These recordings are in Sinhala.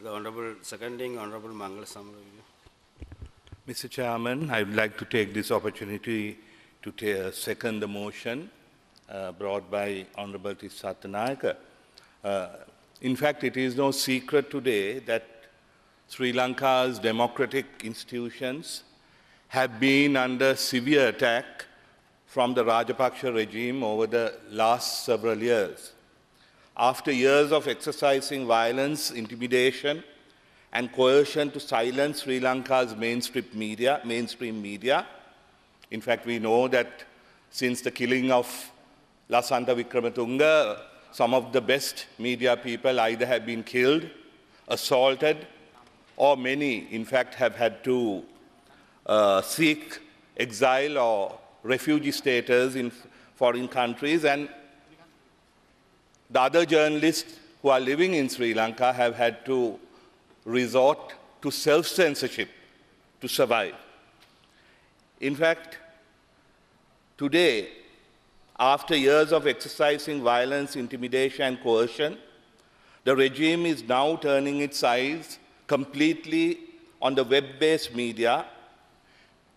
The Honorable Seconding Honorable Mangal Samaravedu. Mr. Chairman, I would like to take this opportunity to second the motion brought by Honorable Tissa Attanayake. In fact, it is no secret today that Sri Lanka's democratic institutions have been under severe attack from the Rajapaksa regime over the last several years. After years of exercising violence, intimidation, and coercion to silence Sri Lanka's mainstream media, in fact, we know that since the killing of Lasantha Wickrematunge, some of the best media people either have been killed, assaulted, or many, in fact, have had to seek exile or refugee status in foreign countries. And the other journalists who are living in Sri Lanka have had to resort to self-censorship to survive. In fact, today, after years of exercising violence, intimidation, and coercion, the regime is now turning its eyes completely on the web-based media,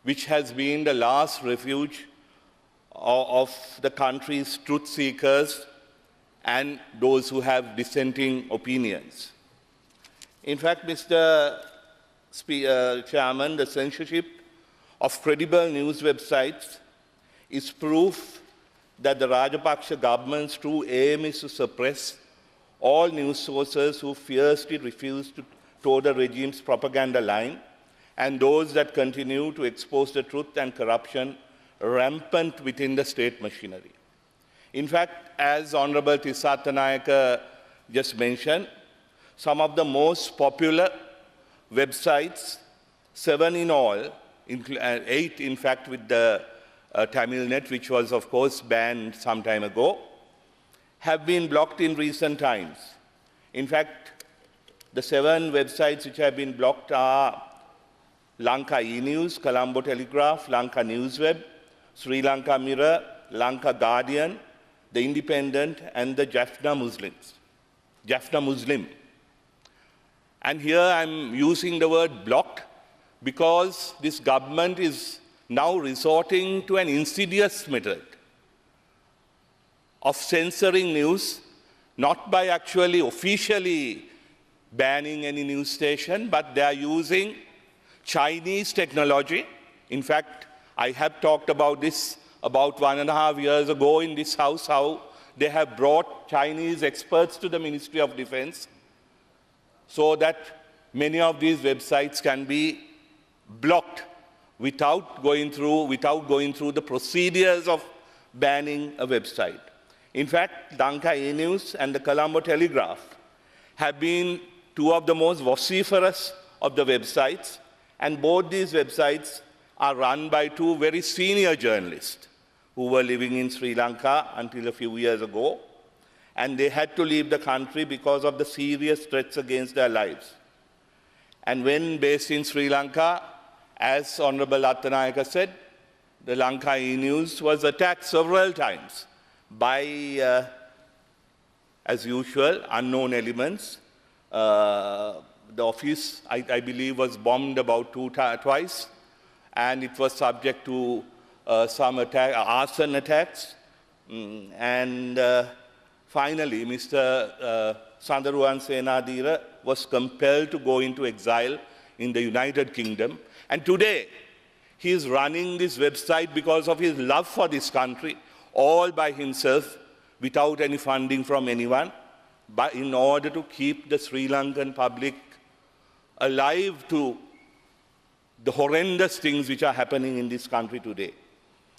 which has been the last refuge of the country's truth seekers and those who have dissenting opinions. In fact, Mr. Chairman, the censorship of credible news websites is proof that the Rajapaksa government's true aim is to suppress all news sources who fiercely refuse to toe the regime's propaganda line and those that continue to expose the truth and corruption rampant within the state machinery. In fact, as Honorable Tissa Attanayake just mentioned, some of the most popular websites, 7 in all, 8 in fact with the Tamilnet, which was of course banned some time ago, have been blocked in recent times. In fact, the 7 websites which have been blocked are Lanka E-News, Colombo Telegraph, Lanka Newsweb, Sri Lanka Mirror, Lanka Guardian, The Independent, and the Jaffna Muslim. And here I'm using the word blocked because this government is now resorting to an insidious method of censoring news, not by actually officially banning any news station, but they are using Chinese technology. In fact, I have talked about this about 1.5 years ago in this house, how they have brought Chinese experts to the Ministry of Defense so that many of these websites can be blocked without going through the procedures of banning a website. In fact, Lanka E-News and the Colombo Telegraph have been 2 of the most vociferous of the websites, and both these websites are run by 2 very senior journalists who were living in Sri Lanka until a few years ago, and they had to leave the country because of the serious threats against their lives. And when based in Sri Lanka, as Honorable Attanayake said, the Lanka E-News was attacked several times by, as usual, unknown elements. The office, I believe, was bombed about twice, and it was subject to some arson attacks. And finally, Mr. Sandaruwan Senadira was compelled to go into exile in the United Kingdom. And today, he is running this website because of his love for this country, all by himself, without any funding from anyone, but in order to keep the Sri Lankan public alive to the horrendous things which are happening in this country today.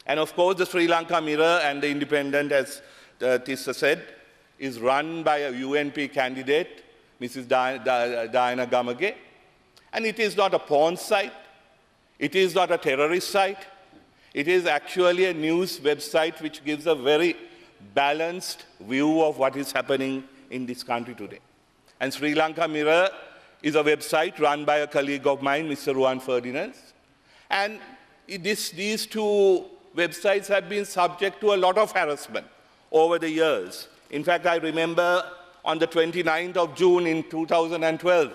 And of course, the Sri Lanka Mirror and the Independent, as Tissa said, is run by a UNP candidate, Mrs. Diana Gamage. And it is not a porn site. It is not a terrorist site. It is actually a news website which gives a very balanced view of what is happening in this country today. And Sri Lanka Mirror is a website run by a colleague of mine, Mr. Ruwan Ferdinand. And these 2 websites have been subject to a lot of harassment over the years. In fact, I remember on the 29th of June in 2012,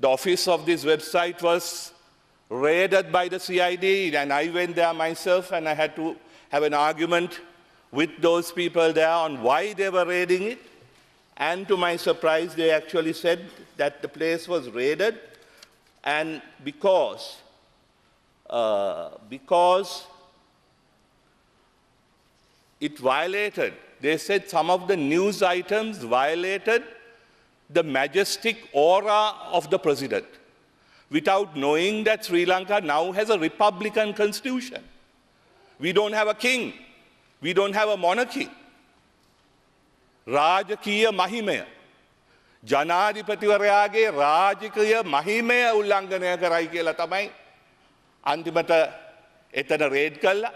the office of this website was raided by the CID, and I went there myself, and I had to have an argument with those people there on why they were raiding it. And to my surprise, they actually said that the place was raided, and because it violated, they said some of the news items violated the majestic aura of the president, without knowing that Sri Lanka now has a republican constitution. We don't have a king. We don't have a monarchy. Rajakiya Mahimaya. ජනාධිපතිවරයාගේ රාජකීය මහිමය උල්ලංඝනය කරයි කියලා තමයි අන්තිමට එතන රේඩ් කළා.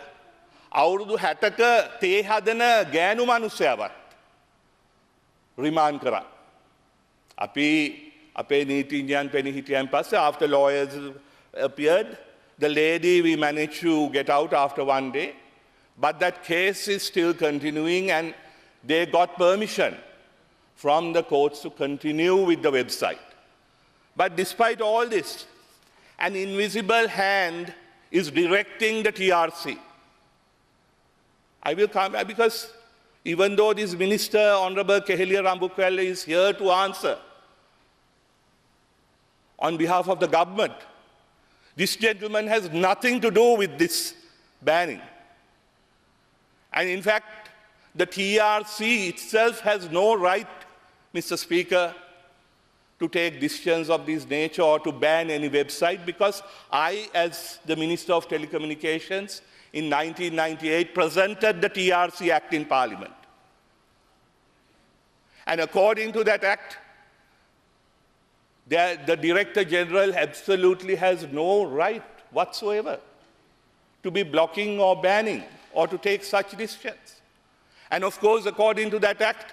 අවුරුදු 60ක තේ හදන ගෑනු මිනිස්සයාවත් රිමාන්ඩ් කරා. අපි අපේ නීතිඥයන් පෙනී හිටියන් පස්සේ after lawyers appeared, the lady we managed to get out after one day, but that case is still continuing, and they got permission from the courts to continue with the website. But despite all this, an invisible hand is directing the TRC. I will come back because even though this Minister, Honorable Keheliya Rambukwella, is here to answer on behalf of the government, this gentleman has nothing to do with this banning. And in fact, the TRC itself has no right, Mr. Speaker, to take decisions of this nature or to ban any website, because I, as the Minister of Telecommunications, in 1998 presented the TRC Act in Parliament. And according to that Act, the Director General absolutely has no right whatsoever to be blocking or banning or to take such decisions. And of course, according to that Act,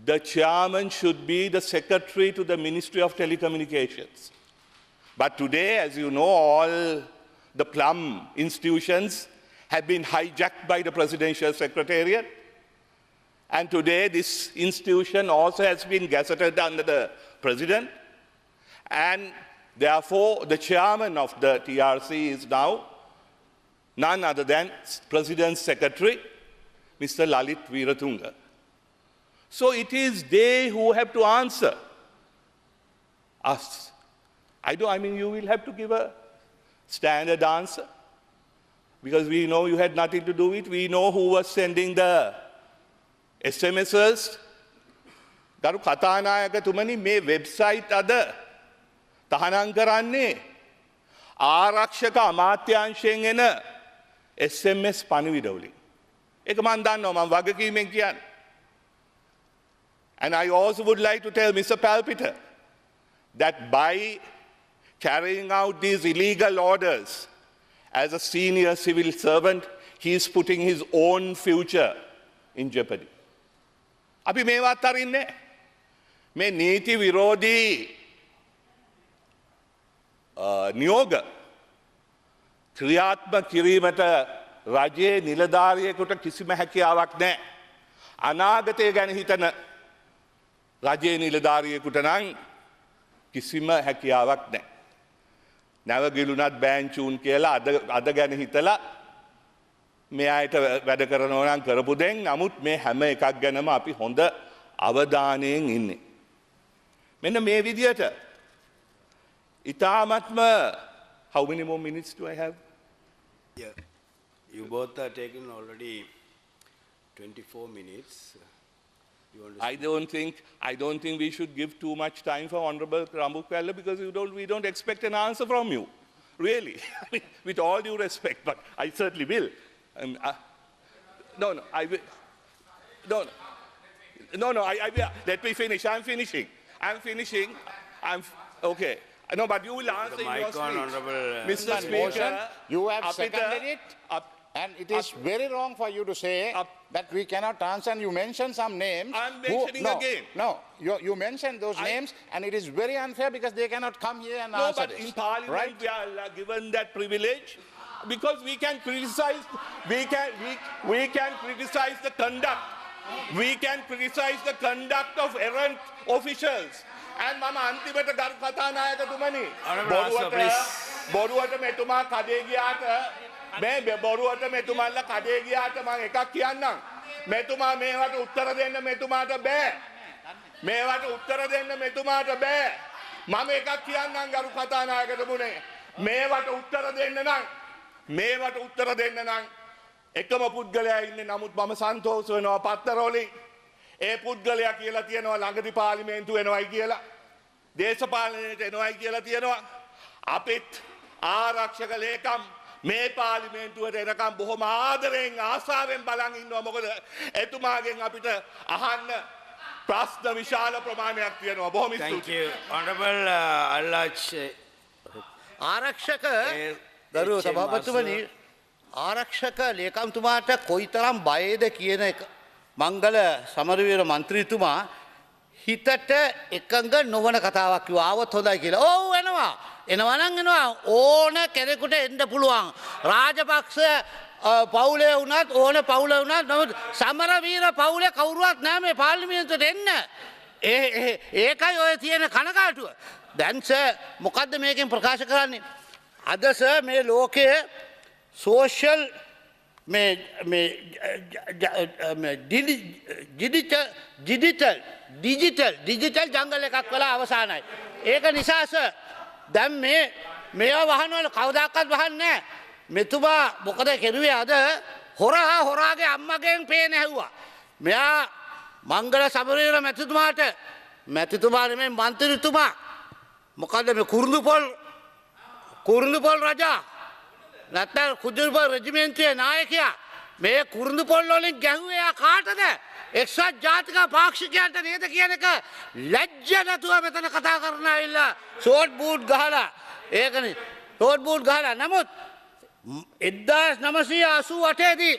the chairman should be the secretary to the Ministry of Telecommunications. But today, as you know, all the plum institutions have been hijacked by the Presidential Secretariat. And today, this institution also has been gazetted under the President. And therefore, the chairman of the TRC is now none other than President's Secretary, Mr. Lalit Weeratunga. So it is they who have to answer us. I mean, you will have to give a standard answer, because we know you had nothing to do with it. We know who was sending the SMSs. ගරු කතානායකතුමනි, මේ වෙබ්සයිට් අද තහනම් කරන්නේ ආරක්ෂක අමාත්‍යාංශයෙන් එන SMS පණිවිඩවලින්. ඒක මම දන්නවා, මම වගකීමෙන් කියන්නේ. And I also would like to tell Mr. Palpiter that by carrying out these illegal orders as a senior civil servant, he is putting his own future in jeopardy. අපි මේවත් අරින්නේ මේ නීති විරෝධී නියෝග ක්‍රියාත්මක කිරීමට රජයේ නිලධාරියෙකුට කිසිම හැකියාවක් නැහැ. අනාගතය ගැන හිතන රජයේ නිලධාරියෙකුට නම් කිසිම හැකියාවක් නැහැ. නැවගිලුණත් බෑන්චූන් කියලා අද ගැන හිතලා මේ අයට වැඩ කරනවා නම් කරපු දෙන්, නමුත් මේ හැම එකක් ගැනම අපි හොඳ අවධානයෙන් ඉන්නේ. මෙන්න මේ විදියට ඉතාමත්ම how many more minutes do I have? Yeah. You both are taking already 24 minutes. You want to I don't think we should give too much time for Honorable Rambukwella, because we don't expect an answer from you. Really. I mean, with all due respect, but I certainly will. I will. Let me finish. I'm finishing. Okay. No, but you will answer in your mic on, speech. Honorable, Mr. Speaker, You have seconded it, and it is very wrong for you to say that we cannot answer. And you mentioned some names. I'm mentioning again. No, you mentioned those names, and it is very unfair because they cannot come here and No, answer but this. in Parliament right? we are given that privilege because we can criticize. We can criticize the conduct. We can criticize the conduct of errant officials. And mama antimata garu kathanayakatumani. Honorable Master, please. බොරුවට මෙතුමා කඩේ ගියාට මේ බොරුවට මෙතුමල්ලා කඩේ ගියාට මම එකක් කියන්නම්. මෙතුමා මේවට උත්තර දෙන්න මෙතුමාට බෑ. මේවට උත්තර දෙන්න මෙතුමාට බෑ. මම එකක් කියන්නම් ගරු කතානායකතුමනේ. මේවට උත්තර දෙන්න නම් එකම පුද්ගලයා ඉන්නේ. නමුත් මම සන්තෝෂ වෙනවා පත්තරවලින් ඒ පුද්ගලයා කියලා තියෙනවා ළඟදි පාර්ලිමේන්තු වෙනවයි කියලා. දේශපාලනයට එනවයි කියලා තියෙනවා. අපිත් ආරක්ෂක ලේකම් මේ පාර්ලිමේන්තුවට එනකම් බොහොම ආදරෙන් ආසාවෙන් බලන් ඉන්නවා. මොකද එතුමාගෙන් අපිට අහන්න ප්‍රශ්න විශාල ප්‍රමාණයක් තියෙනවා. බොහොම Thank ස්තුතියි. you. Honorable Allach. ආරක්ෂක ගරු සභාපතිතුමනි ආරක්ෂක ලේකම්තුමාට කොයිතරම් බයද කියන එක මංගල සමරවීර මන්ත්‍රීතුමා හිතට එකඟ නොවන කතාවක් කිව්වා. ආවොත් හොඳයි කියලා. ඔව් එනවා. එනවා නම් එනවා. ඕන කෙනෙකුට එන්න පුළුවන්. රාජපක්ෂ පවුලේ වුණත් ඕන පවුලේ වුණත් නමුත් සමරවීර පවුලේ කවුරුවත් නැහැ මේ පාර්ලිමේන්තුවට එන්න. ඒකයි ඔය තියෙන කනකාටුව. දැන් සර් මොකද්ද මේකෙන් ප්‍රකාශ කරන්නේ? අද සර් මේ ලෝකයේ සෝෂල් ඩිජිටල් ජංගල එකක් වෙලා අවසానයි. ඒක නිසා සර් දැන් මේවා වහනවල කවදාකවත් වහන්නේ නැහැ. මෙතුමා මොකද කෙරුවේ අද හොරාගේ අම්මගෙන් පේන හැව්වා. මෙයා මංගල සමරවීර මැතිතුමා නෙමෙයි මන්ත්‍රීතුමා මොකද මේ කුරුඳුපොල් රජා නැත්නම් කුරුඳුපොල් රෙජිමෙන්තුවේ නායකයා මේ කුරුඳුපොල් වලින් ගැහුවේ කාටද? එක්සත් ජාතික පාක්ෂිකයන්ට නේද කියන එක ලැජ්ජ නැතුව මෙතන කතා කරන්න ඇවිල්ලා ෂෝට් බූට් ගහලා ඒකනේ ෂෝට් බූට් ගහලා. නමුත් 1988 දී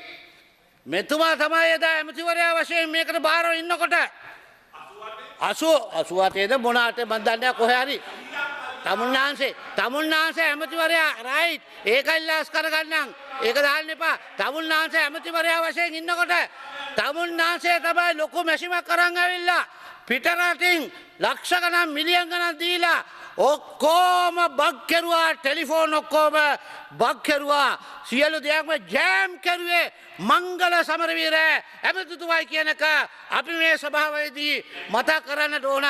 මෙතුමා තමයි එදා ඇමතිවරයා වශයෙන් මේකට බාරව ඉන්නකොට 88 ද මොනාට මන් දන්නේ කොහේ හරි තමුන්නාන්සේ ඇමතිවරයා රයිට් ඒකයි ලාස් කරගන්නම්. ඒක දාන්න එපා. තමුන්නාන්සේ ඇමතිවරයා වශයෙන් ඉන්නකොට තමුන්නාන්සේ තමයි ලොකු මැෂිමක් කරන් ඇවිල්ලා පිටරටින් ලක්ෂ ගණන් මිලියන් ගණන් දීලා ඔක්කොම බග් කෙරුවා. ටෙලිෆෝන් ඔක්කොම බග් කෙරුවා. සියලු දෙයක්ම ජෑම් කරුවේ මංගල සමරවීර ඇමතිතුමයි කියන එක අපි මේ සභාවේදී මතක් කරන්නට ඕන.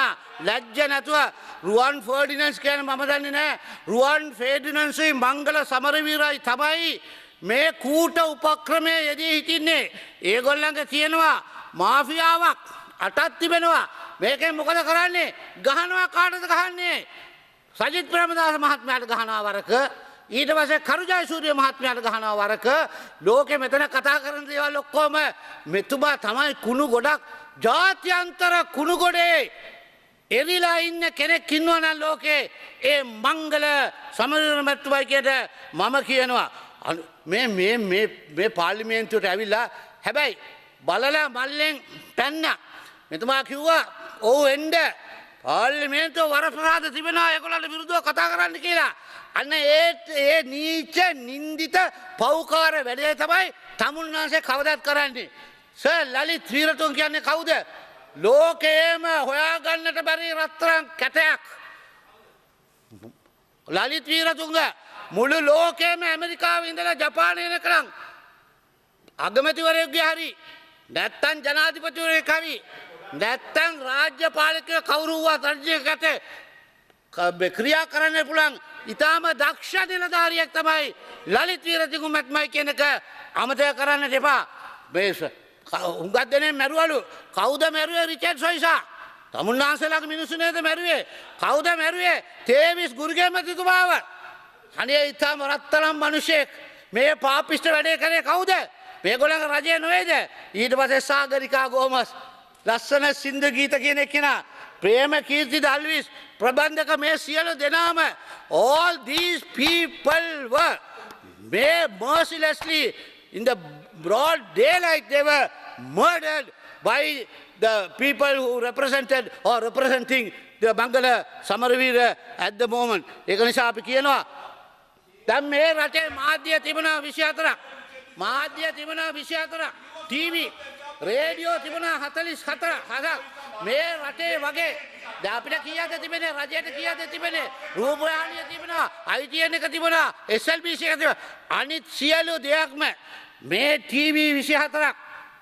ලැජ්ජ නැතුව රුවන් ෆර්ඩිනන්ඩ්ස් කියන මම දන්නේ නැහැ. රුවන් ෆර්ඩිනන්ඩ්ස්යි මංගල සමරවීරයි තමයි මේ කූට උපක්‍රමයේ යෙදී හිටින්නේ. ඒගොල්ලන්ගේ තියෙනවා මාෆියාවක් අටක් තිබෙනවා. මේකෙන් මොකද කරන්නේ? ගහනවා. කාටද ගහන්නේ? සජිත් ප්‍රේමදාස මහත්මයාට ගහනවා වරක. ඊට පස්සේ කරුජය සූරිය මහත්මයාට ගහනවා වරක. ලෝකෙ මෙතන කතා කරන දේවල් ඔක්කොම මෙතුමා තමයි කුණු ගොඩක් ජාත්‍යන්තර කුණු ගොඩේ එරිලා ඉන්න කෙනෙක් ඉන්නවා නම් ලෝකේ ඒ මංගල සමරවීර මැතිතුමයි කියද මම කියනවා. මේ පාර්ලිමේන්තුවට ඇවිල්ලා හැබැයි බලලා මල්ලෙන් පැන්න. මෙතුමා කිව්වා ඔව් එන්න පාර්ලිමේන්තුව වරප්‍රසාද තිබෙනවා ඒගොල්ලන්ට විරුද්ධව කතා කරන්න කියලා. අන්න ඒ නීච නින්දිත පෞකාර වැඩේ තමයි තමුන්නාන්සේ කවදත් කරන්නේ. සර් ලලිත් වීරතුංග කියන්නේ කවුද? ලෝකයේම හොයාගන්නට බැරි රත්තරන් කැටයක්. ලලිත් වීරතුංග මුළු ලෝකයේම ඇමරිකාවේ ඉඳලා ජපානයේ නකරන් අගමැතිවරයෙක්ගේ හරි නැත්තම් ජනාධිපතිවරයෙක් හරි නැත්තම් රාජ්‍ය පාලකයෝ කවුරු වුවත් රජයකට ක්‍රියා කරන්න පුළුවන් ඉතාම දක්ෂ නිලධාරියෙක් තමයි ලලිත් වීරතුංග මැතිතුමයි කියන එක අමතක කරන්න එපා. මේස හුඟක් දෙනෙක් මැරුවලු. කවුද මැරුවේ? රිචඩ් සොයිසා. තමුන්නාන්සේලාගේ මිනිස්සු නේද මැරුවේ? කවුද මැරුවේ? තේවිස් ගුරුගේ මැතිතුමාව. අනේ ඊටම රත්තරන් මිනිසෙක් මේ පාපිෂ්ඨ වැඩේ කරේ කවුද? මේගොල්ලන්ගේ රජය නොවේද? ඊට පස්සේ සාගරිකා ගෝමස් ලස්සන සින්දු ගීත කියන කෙනා ප්‍රේම කීර්ති දල්විස් ප්‍රබන්ධක මේ සියලු දෙනාම all these people were mercilessly in the broad daylight they were murdered by the people who represented or representing the Mangala Samarveera at the moment. ඒක නිසා අපි කියනවා දැන් මේ රටේ මාධ්‍ය තිබුණා 24ක්. TV රේඩියෝ තිබුණා 44 මේ රටේ වගේ දැන් අපිට කීයද තිබෙන්නේ රජයට කීයද තිබෙන්නේ රූපවාහිනිය තිබුණා ITN එක තිබුණා SLBC එක තිබුණා අනිත් සියලු දෙයක්ම මේ TV 24ක්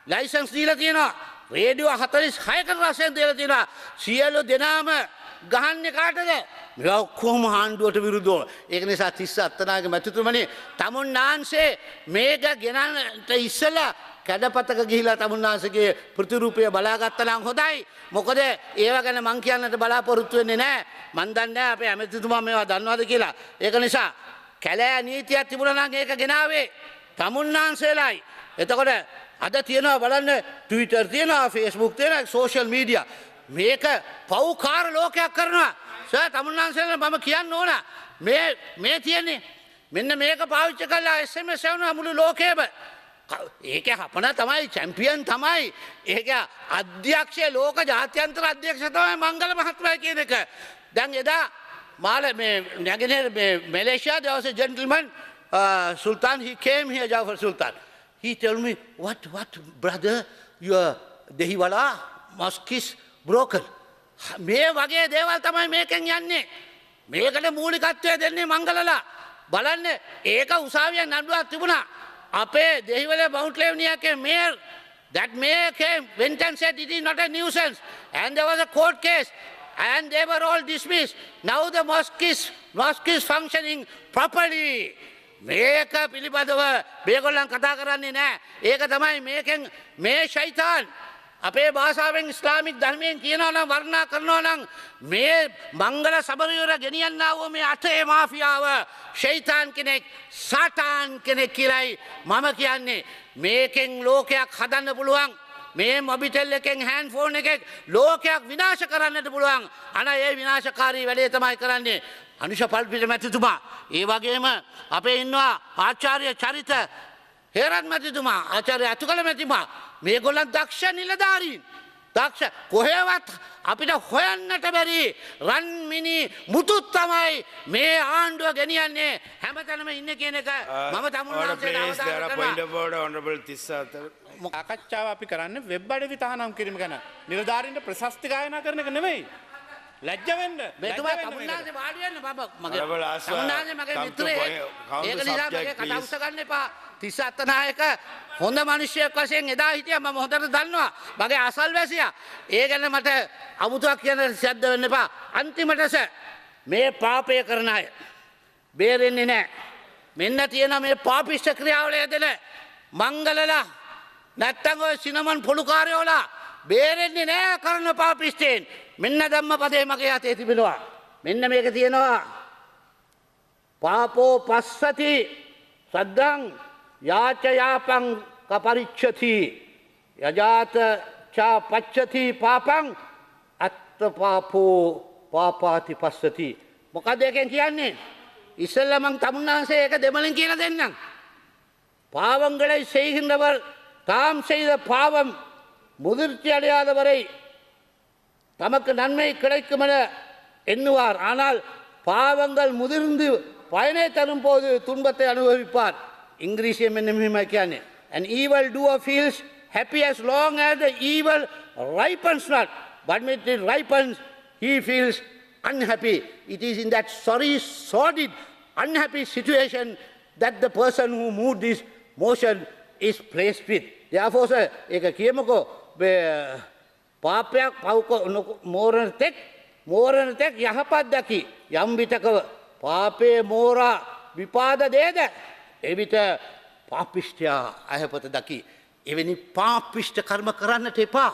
ලයිසන්ස් දීලා තියෙනවා රේඩියෝ 46කට රසෙන් දීලා තියෙනවා සියලු දෙනාම ගහන්නේ කාටද මේවා ඔක්කොම ආණ්ඩුවට විරුද්ධව ඒක නිසා 30 අත්තනාගේ මැතිතුමනි තමුන්නාන්සේ මේක ගෙනන්නට ඉස්සලා කැඩපතක ගිහිලා තමුන්නාන්සේගේ ප්‍රතිරූපය බලාගත්තා නම් හොඳයි මොකද ඒව ගැන මං කියන්නට බලාපොරොත්තු වෙන්නේ නැහැ මන් දන්නේ නැහැ අපේ ඇමතිතුමා මේවා දන්නවද කියලා ඒක නිසා කැලෑ නීතියක් තිබුණා නම් ඒක ගෙනාවේ තමුන්නාන්සේලායි එතකොට අද තියෙනවා බලන්න Twitter තියෙනවා Facebook තියෙනවා සෝෂල් මීඩියා මේක පව්කාර ලෝකයක් කරනවා සර් තමුන්නාන්සේලා මම කියන්න ඕන මේ තියෙන්නේ මෙන්න මේක පාවිච්චි කරලා SMS එවනවා මුළු ලෝකෙම ඒක හපන තමයි චැම්පියන් තමයි ඒක අධ්‍යක්ෂ ලෝක ජාත්‍යන්තර අධ්‍යක්ෂ තමයි මංගල මහත්මයා කියන එක දැන් එදා මාල මේ නැගෙනහිර මේ Malaysia there was a gentleman Sultan he came here Jafar Sultan he told me what brother your Dehiwala mosque is broken මේ වගේ දේවල් තමයි මේකෙන් යන්නේ මේකට මූලිකත්වය දෙන්නේ මංගලලා බලන්න ඒක උසාවියෙන් නඩුවක් තිබුණා අපේ දෙහිවල මවුන්ට් ලෙවනියාගේ mayor that mayor came went and said it is not a nuisance and there was a court case and they were all dismissed now the mosque is functioning properly මේක පිළිබඳව මේගොල්ලන් කතා කරන්නේ නැහැ ඒක තමයි මේකෙන් මේ ෂයිතාන් අපේ භාෂාවෙන් ඉස්ලාමික් ධර්මයෙන් කියනවා නම් වර්ණනා කරනවා නම් මේ මංගල සබරිවර ගෙනියන්නා වූ මේ අටේ මාෆියාව ෂයිතාන් කෙනෙක් සාතාන් කෙනෙක් කියලායි මම කියන්නේ මේකෙන් ලෝකයක් හදන්න පුළුවන් මේ මොබිටෙල් එකෙන් හෑන්ඩ් ෆෝන් එකෙන් ලෝකයක් විනාශ කරන්නට පුළුවන් අන ඒ විනාශකාරී වැඩේ තමයි කරන්නේ අනුෂ පල්පිට මැතිතුමා ඒ වගේම අපේ ඉන්නවා ආචාර්ය චරිත හේරත් මැතිතුමා ආචාර්ය අතුකල මැතිතුමා මේගොල්ලන් දක්ෂ නිලධාරීන් දක්ෂ කොහෙවත් අපිට හොයන්නට බැරි රන් මිනි මුතුත් තමයි මේ ආණ්ඩුව ගෙනියන්නේ හැමතැනම ඉන්නේ කියන එක මම තමුන්නාන්සේට අවධානය කරනවා ආකච්ඡාව අපි කරන්නේ වෙබ් අඩවි තහනම් කිරීම ගැන නිලධාරීන්ට ප්‍රශස්ති ගායනා කරන එක නෙමෙයි ලැජ්ජ වෙන්න මෙතුමා තමුන්නාන්සේ වාඩි වෙන්න තමුන්නාන්සේ මගේ මිත්‍රයෙක් ඒක නිසා මගේ කතා උස්ස ගන්න එපා 30 අත්තනායක හොඳ මිනිහෙක් වශයෙන් එදා හිටියා මම හොඳට දන්නවා මගේ අසල්වැසියා ඒ ගැන මට අමුතුවක් කියන සද්ද වෙන්න එපා අන්තිමට මේ පාපය කරන අය බේරෙන්නේ නැහැ මෙන්න තියෙන මේ පාපිෂ්ඨ ක්‍රියාවල යෙදෙන මංගලලා නැත්තම් ඔය සිනමන් පොලුකාරයෝලා බේරෙන්නේ නැහැ කරන පාපිෂ්ඨයෙන් මෙන්න ධම්මපදේ මගේ අතේ තිබෙනවා මෙන්න මේක තියෙනවා පාපෝ පස්සති සද්දං යාච යාපං කපරිච්ඡති යජාත චා පච්ඡති පාපං අත්ත පාපෝ පාපාති පස්සති මොකද එකෙන් කියන්නේ ඉස්සෙල්ලා මං තමුන්නාන්සේ ඒක දෙමළෙන් කියලා දෙන්නම් பாவங்களை செய்கின்றவர் தாம் செய்த பாவம் முதிர்ச்சி அடையாதவரை தமக்கு நன்மை கிடைக்கும் என எண்ணுவார் ஆனால் பாவங்கள் முதிர்ந்து பயனை தரும்போது துன்பத்தை அனுபவிப்பார் இங்கிலீஷியம் என்ன කියන්නේ an evil doer feels happy as long as the evil ripens not but when it ripens he feels unhappy it is in that sorry sordid unhappy situation that the person who moved this motion is placed with therefore sir ඒක කියමුකෝ පාපයක් පව් මෝරන තෙක් යහපත් දකි යම් විටක පාපේ මෝරා විපාද දේද එවිට පාපිෂ්ඨයා අයහපත දකි එවැනි පාපිෂ්ඨ කර්ම කරන්නට එපා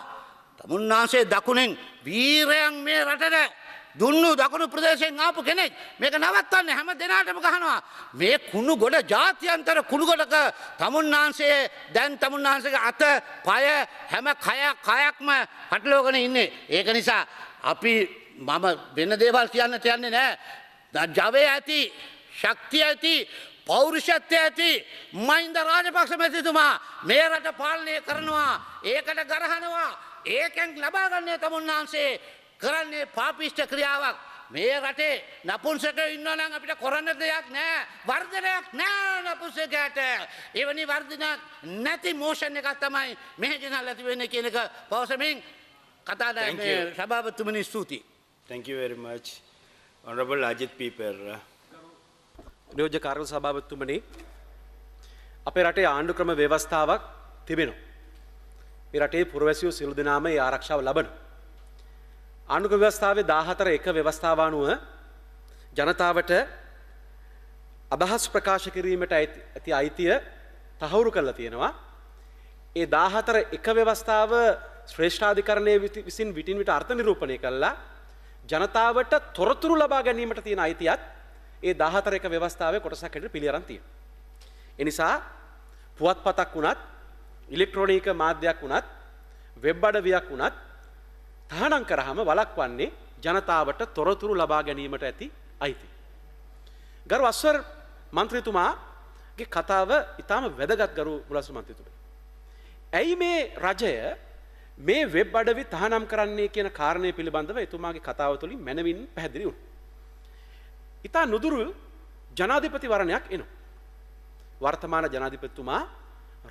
තමුන්නාන්සේ දකුණෙන් වීරයන් මේ රටට දුන්නු දකුණු ප්‍රදේශයෙන් ආපු කෙනෙක් මේක නවත්තන්න හැම දෙනාටම ගහනවා මේ කුණු ගොඩ ජාත්‍යන්තර කුණු ගොඩක තමුන්නාන්සේ දැන් තමුන්නාන්සේගේ අත පය හැම කයක්ම පටලවගෙන ඉන්නේ ඒක නිසා අපි මම වෙන දේවල් කියන්නට යන්නේ නැහැ ජවය ඇති ශක්තිය ඇති පෞරුෂත්වය ඇති මහින්ද රාජපක්ෂ මැතිතුමා මේ රට පාලනය කරනවා ඒකට ගරහනවා ඒකෙන් ලබා ගන්නේ තමුන්නාන්සේ කරන්නේ පාපිෂ්ඨ ක්‍රියාවක් මේ රටේ නපුංසකයෝ ඉන්නවා නම් අපිට කරන්න දෙයක් නෑ. වර්ධනයක් නෑ නපුංසකයාට. එවැනි වර්ධනයක් නැති මෝෂන් එකක් තමයි මෙහෙ ගෙනල්ලා තිබෙන්නේ කියන එක පවසමින් කතා මේ සභාපතිතුමනි ස්තුතියි. Thank you very much. Honorable Ajit Piper. නියෝජ්‍ය කාර්ය සභාපතිතුමනි, අපේ රටේ ආණ්ඩු ක්‍රම ව්‍යවස්ථාවක් තිබෙනවා. මේ රටේ පුරවැසියෝ සියලු දෙනාම ඒ ආරක්ෂාව ලබනවා. ආණ්ඩු ක්‍රම ව්‍යවස්ථාවේ 14 ව්‍යවස්ථාව අනුව ජනතාවට අදහස් ප්‍රකාශ කිරීමට ඇති අයිතිය තහවුරු කරලා තියෙනවා. ඒ 14 ව්‍යවස්ථාව ශ්‍රේෂ්ඨාධිකරණයේ විසින් විටින් විට අර්ථ නිරූපණය කළා ජනතාවට තොරතුරු ලබා ගැනීමට තියෙන අයිතියත් ඒ 14 ව්‍යවස්ථාවේ කොටසක් හැටියට පිළිඅරන් තියෙනවා. ඒ නිසා පුවත්පතක් වුණත්, ඉලෙක්ට්‍රොනික මාධ්‍යයක් වුණත්, වෙබ් අඩවියක් වුණත් තහනම් කරාම වළක්වන්නේ ජනතාවට තොරතුරු ලබා ගැනීමට ඇති අයිතිය. ගරු අස්වර් මන්ත්‍රීතුමාගේ කතාව ඉතාම වැදගත් ගරු මුලස්වර මන්ත්‍රීතුමනි. ඇයි මේ රජය මේ වෙබ් අඩවි තහනම් කරන්නේ කියන කාරණය පිළිබඳව එතුමාගේ කතාව තුළින් මැනවින් පැහැදිලි වුණා. ඉතා නුදුරු ජනාධිපතිවරණයක් එනවා. වර්තමාන ජනාධිපතිතුමා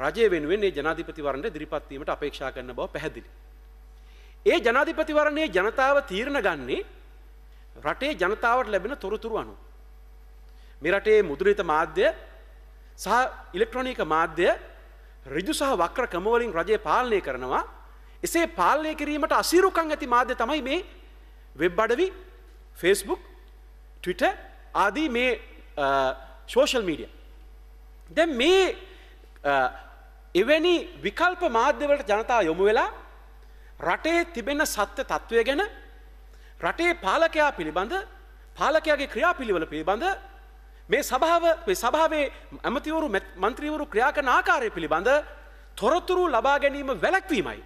රජය වෙනුවෙන් මේ ජනාධිපතිවරණය ඉදිරිපත් වීමට අපේක්ෂා කරන බව පැහැදිලි. ඒ ජනාධිපතිවරණයේ ජනතාව තීරණ ගන්නේ රටේ ජනතාවට ලැබෙන තොරතුරු අනුව. මේ රටේ මුද්‍රිත මාධ්‍ය සහ ඉලෙක්ට්‍රොනික මාධ්‍ය ඍජු සහ වක්‍ර ක්‍රම වලින් රජය පාලනය කරනවා. එසේ පාලනය කිරීමට අසීරුකම් ඇති මාධ්‍ය තමයි මේ වෙබ් අඩවි, Facebook, Twitter ආදී මේ සෝෂල් මීඩියා. දැන් මේ එවැනි විකල්ප මාධ්‍ය වලට ජනතාව යොමු වෙලා රටේ තිබෙන සත්‍ය තත්වය ගැන, රටේ පාලකයා පිළිබඳ, පාලකයාගේ ක්‍රියාපිළිවෙල පිළිබඳ, මේ සභාවේ ඇමතිවරු මන්ත්‍රීවරු ක්‍රියා කරන ආකාරය පිළිබඳ තොරතුරු ලබා ගැනීම වැළැක්වීමයි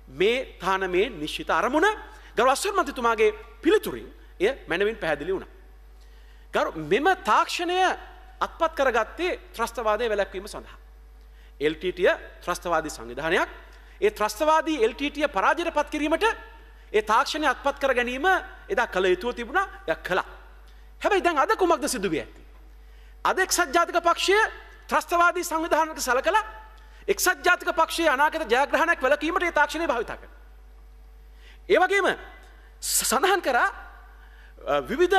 මේ තානමේ නිශ්චිත අරමුණ. ගරු අස්වර් මන්ත්‍රීතුමාගේ පිළිතුරින් එය මැනවින් පැහැදිලි වුණා. ගරු මෙම තාක්ෂණය අත්පත් කරගත්තේ ත්‍රස්තවාදයේ වැළැක්වීම සඳහා. LTT ත්‍රස්තවාදී සංවිධානයක්. ඒ ත්‍රස්තවාදී LTT පරාජයට පත් කිරීමට ඒ තාක්ෂණය අත්පත් කර ගැනීම එදා කළ යුතුව තිබුණා. එයා කළා. හැබැයි දැන් අද කුමක්ද සිදු වී ඇත්තේ? අද එක්සත් ජාතික පක්ෂය ත්‍රස්තවාදී සංවිධානයකට සලකලා එක්සත් ජාතික පක්ෂයේ අනාගත ජයග්‍රහණයක් වැළකීමට ඒ තාක්ෂණය භාවිත කරනවා. ඒ වගේම සඳහන් කරා විවිධ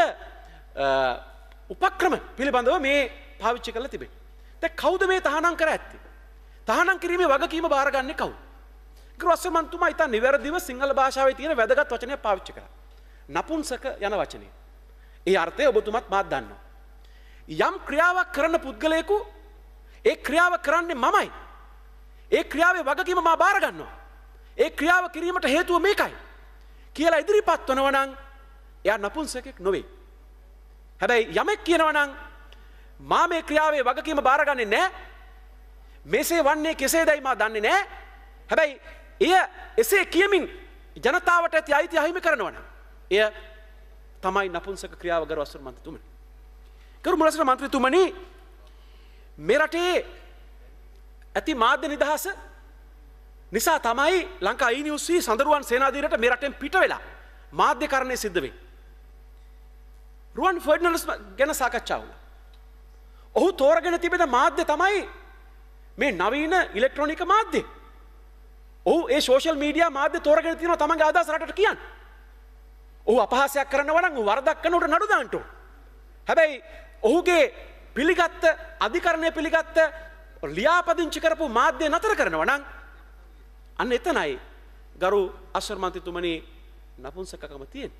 උපක්‍රම පිළිබඳව මේ පාවිච්චි කරලා තිබෙනවා. දැන් කවුද මේ තහනම් කර ඇත්තේ? තහනම් කිරීමේ වගකීම බාරගන්නේ කවුද? ගරු අස්වර් මන්ත්‍රීතුමා ඉතින් නිවැරදිව සිංහල භාෂාවේ තියෙන වැදගත් වචනයක් පාවිච්චි කරා. නපුංසක යන වචනේ. ඒ අර්ථය ඔබතුමත් මාත් දන්නවා. යම් ක්‍රියාවක් කරන පුද්ගලයෙකු ඒ ක්‍රියාව කරන්නේ මමයි. ඒ ක්‍රියාවේ වගකීම මා බාර ගන්නවා. ඒ ක්‍රියාව කිරීමට හේතුව මේකයි කියලා ඉදිරිපත් වනවා නම් එයා නපුංසකෙක් නොවේ. හැබැයි යමෙක් කියනවා නම් මා මේ ක්‍රියාවේ වගකීම බාරගන්නේ නැහැ, මෙසේ වන්නේ කෙසේදයි මා දන්නේ නැහැ, හැබැයි එය එසේ කියමින් ජනතාවට ඇති අයිතිය අහිමි කරනවා නම් එය තමයි නපුංසක ක්‍රියාව. ගරු අස්වර් මන්ත්‍රීතුමනි, ගරු මුලස්වර මන්ත්‍රීතුමනි, මේ රටේ ඇති මාධ්‍ය නිදහස නිසා තමයි ලංකා ඊනිවුස් සඳරුවන් සේනාධීරයට මේ රටෙන් පිට වෙලා මාධ්‍යකරණය සිද්ධ වෙන්නේ. රුවන් ෆර්ඩිනන්ඩ්ස් ගැන සාකච්ඡා වුණා. ඔහු තෝරගෙන තිබෙන මාධ්‍ය තමයි මේ නවීන ඉලෙක්ට්‍රොනික මාධ්‍ය. ඔහු ඒ සෝෂල් මීඩියා මාධ්‍ය තෝරගෙන තියෙනවා තමන්ගේ අදහස් රටට කියන්න. ඔහු අපහාසයක් කරනවා නම් වරදක් කරනකොට නඩු දාන්න ඕන. හැබැයි ඔහුගේ පිළිගත්ත අධිකරණය පිළිගත්ත ලියාපදිංචි කරපු මාධ්‍ය නතර කරනවා නම් අන්න එතනයි ගරු අස්වර් මන්ත්‍රීතුමනි නපුංසකකම තියෙන්නේ.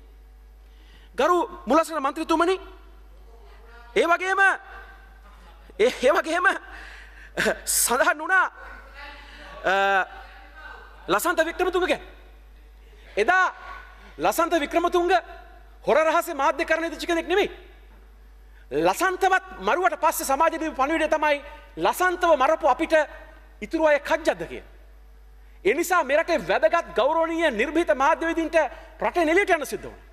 ගරු මුලස්වර මන්ත්‍රීතුමනි, ඒ වගේම සඳහන් වුණා ලසන්ත වික්‍රමතුංග ගැන. එදා ලසන්ත වික්‍රමතුංග හොර රහසේ මාධ්‍යකරණය දිච්ච කෙනෙක් නෙමෙයි. ලසන්තවත් මරුවට පස්සේ සමාජ දීපු පණිවිඩය තමයි ලසන්තව මරපු අපිට ඉතුරු අය කජ්ජද්ද කිය. ඒ නිසා මේ රටේ වැදගත් ගෞරවනීය නිර්භීත මාධ්‍යවේදීන්ට රටේ එළියට යන්න සිද්ධ වුණා.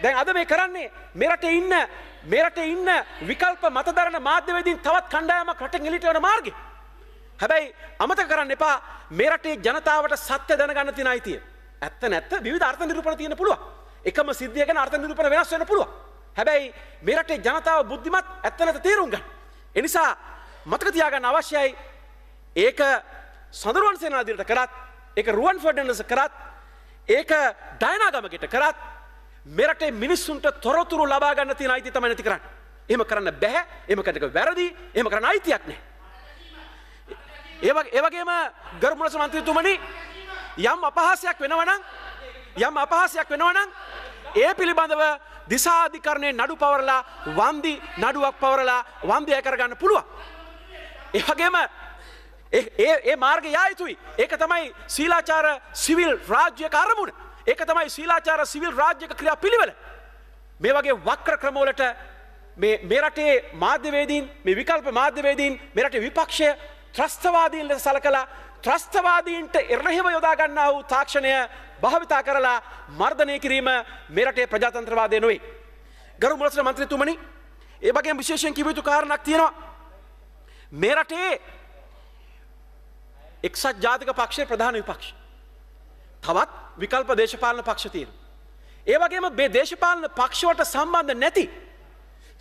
දැන් අද මේ කරන්නේ මේ රටේ ඉන්න විකල්ප මතදරන මාධ්‍යවේදීන් තවත් කණ්ඩායමක් රටෙන් එළියට යන මාර්ගේ. හැබැයි අමතක කරන්න එපා මේ රටේ ජනතාවට සත්‍ය දැනගන්න තියෙන අයිතිය. ඇත්ත නැත්ත විවිධ අර්ථ නිරූපණ තියෙන පුළුවන්. එකම සිද්ධිය ගැන අර්ථ නිරූපණ වෙනස් වෙන්න පුළුවන්. හැබැයි මේ රටේ ජනතාව බුද්ධිමත් ඇත්ත නැත තේරුම් ගන්න. ඒ නිසා මතක තියාගන්න අවශ්‍යයි ඒක සඳරුවන් සේනාධිපතිට කරත් ඒක රුවන් ෆර්ඩිනන්ඩ්ස් කරත් ඒක ඩයනාගමකට කරත් මේ රටේ මිනිස්සුන්ට තොරතුරු ලබා ගන්න තියෙන අයිතිය තමයි නැති කරන්නේ. එහෙම කරන්න බෑ. එහෙම කරන එක වැරදි. එහෙම කරන්න අයිතියක් නැහැ. ඒ වගේම ගරු මුලස මන්ත්‍රීතුමනි යම් අපහාසයක් වෙනවා නම් ඒ පිළිබඳව දිසා අධිකරණයේ නඩු පවරලා වන්දි නඩුවක් පවරලා වන්දි අය කරගන්න පුළුවන්. ඒ වගේම ඒ මාර්ගය යා යුතුයි. ඒක තමයි සීලාචාර සිවිල් රාජ්‍යක අරමුණ. ඒක තමයි සීලාචාර සිවිල් රාජ්‍යක ක්‍රියාපිළිවෙල. මේ වගේ වක්‍ර ක්‍රමවලට මේ රටේ මාධ්‍යවේදීන් මේ විකල්ප මාධ්‍යවේදීන් මේ රටේ විපක්ෂය ත්‍රස්තවාදීන් ලෙස සලකලා ත්‍රස්තවාදීන්ට එරෙහිව යොදා ගන්නා වූ තාක්ෂණය භාවිතා කරලා මර්ධනය කිරීම මේ රටේ ප්‍රජාතන්ත්‍රවාදය නොවේ. ගරු මුලස්ස මන්ත්‍රීතුමනි, ඒ වගේම විශේෂයෙන් කිව යුතු කාරණාවක් තියෙනවා. මේ රටේ එක්සත් ජාතික පක්ෂයේ ප්‍රධාන විපක්ෂ. තවත් විකල්ප දේශපාලන පක්ෂ තියෙනවා. ඒ වගේම මේ දේශපාලන පක්ෂ වලට සම්බන්ධ නැති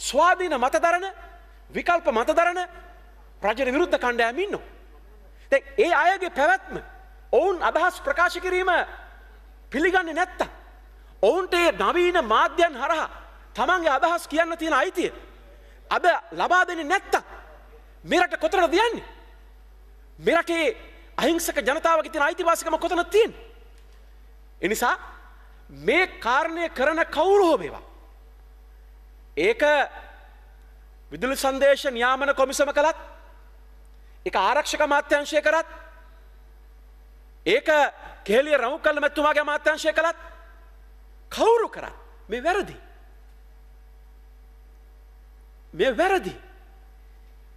ස්වාධීන මතදරන විකල්ප මතදරන රජයට විරුද්ධ කණ්ඩායම් ඉන්නවා. දැන් ඒ අයගේ පැවැත්ම ඔවුන් අදහස් ප්‍රකාශ කිරීම පිළිගන්නේ නැත්තම් ඔවුන්ට ඒ නවීන මාධ්‍යයන් හරහා තමන්ගේ අදහස් කියන්න තියෙන අයිතිය අද ලබා දෙන්නේ නැත්තම් මේ රට කොතනද යන්නේ? මේ රටේ අහිංසක ජනතාවගේ තියෙන අයිතිවාසිකම කොතනද තියෙන්නේ? ඒ නිසා මේ කාරණය කරන කවුරු හෝ වේවා ඒක විදුලි සංදේශ නියාමන කොමිසම කළත් ඒක ආරක්ෂක අමාත්‍යාංශය කරත් ඒක කෙහෙලිය රවුකල්ල මැතිතුමාගේ අමාත්‍යාංශය කළත් කවුරු කරත් මේ වැරදි.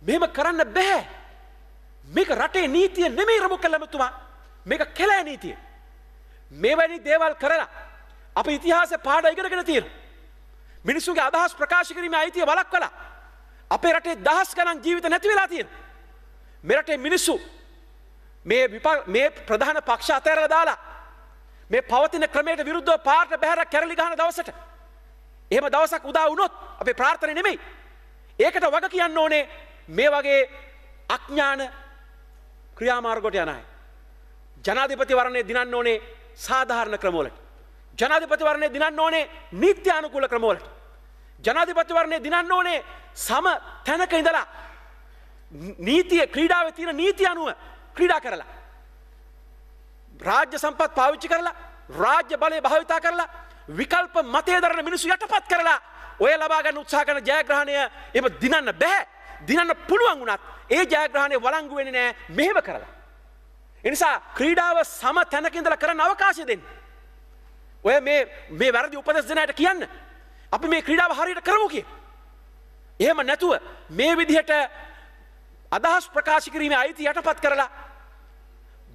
මෙහෙම කරන්න බෑ. මේක රටේ නීතිය නෙමෙයි රවුකල්ල මැතිතුමා. මේක කෙලෑ නීතිය. මෙවැනි දේවල් කරලා අපි ඉතිහාසයේ පාඩම් ඉගෙනගෙන තියෙනවා. මිනිස්සුන්ගේ අදහස් ප්‍රකාශ කිරීමේ අයිතිය වළක්වලා අපේ රටේ දහස් ගණන් ජීවිත නැති වෙලා තියෙනවා. මේ රටේ මිනිස්සු මේ ප්‍රධාන පක්ෂ අතහැරලා දාලා මේ පවතින ක්‍රමයට විරුද්ධව පාරට බැහැර කැරලි ගහන දවසට එහෙම දවසක් උදා වුණොත් අපේ ප්‍රාර්ථනාව නෙමෙයි. ඒකට වග කියන්න ඕනේ මේ වගේ අඥාන ක්‍රියාමාර්ගවලට යන අය. ජනාධිපතිවරණය දිනන්න ඕනේ සාධාරණ ක්‍රමවලට. ජනාධිපතිවරණය දිනන්න ඕනේ නීත්‍යානුකූල ක්‍රමවලට. ජනාධිපතිවරණය දිනන්න ඕනේ සම තැනක ඉඳලා නීතිය ක්‍රීඩාවේ තියෙන නීතිය අනුව ක්‍රීඩා කරලා රාජ්‍ය සම්පත් පාවිච්චි කරලා රාජ්‍ය බලය භාවිතා කරලා විකල්ප මතය දරන මිනිස්සු යටපත් කරලා ඔය ලබා ගන්න උත්සාහ කරන ජයග්‍රහණය එහෙම දිනන්න බෑ. දිනන්න පුළුවන් වුණත් ඒ ජයග්‍රහණය වළංගු වෙන්නේ නෑ මෙහෙම කරලා. ඒ නිසා ක්‍රීඩාව සම තැනක ඉඳලා කරන්න අවකාශය දෙන්න. ඔය මේ වැරදි උපදෙස් දෙන අයට කියන්න අපි මේ ක්‍රීඩාව හරියට කරමු කිය. එහෙම නැතුව මේ විදිහට අදහස් ප්‍රකාශ කිරීමේ අයිතිය යටපත් කරලා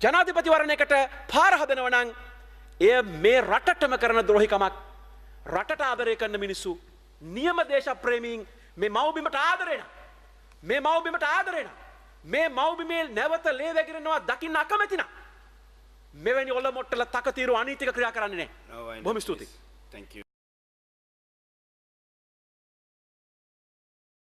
ජනාධිපතිවරණයකට පාර හදනවා නම් එය මේ රටටම කරන ද්‍රෝහිකමක්. රටට ආදරය කරන මිනිස්සු නියම දේශප්‍රේමීන් මේ මව්බිමට ආදරය නම් මේ මව්බිමේ නැවත ලේ වැగిරෙනවා දකින්න අකමැති නම් මෙවැනි ඔල මොට්ටල තකතිරු අනීතික ක්‍රියා කරන්නේ නැහැ. බොහොම ස්තුතියි. Thank you.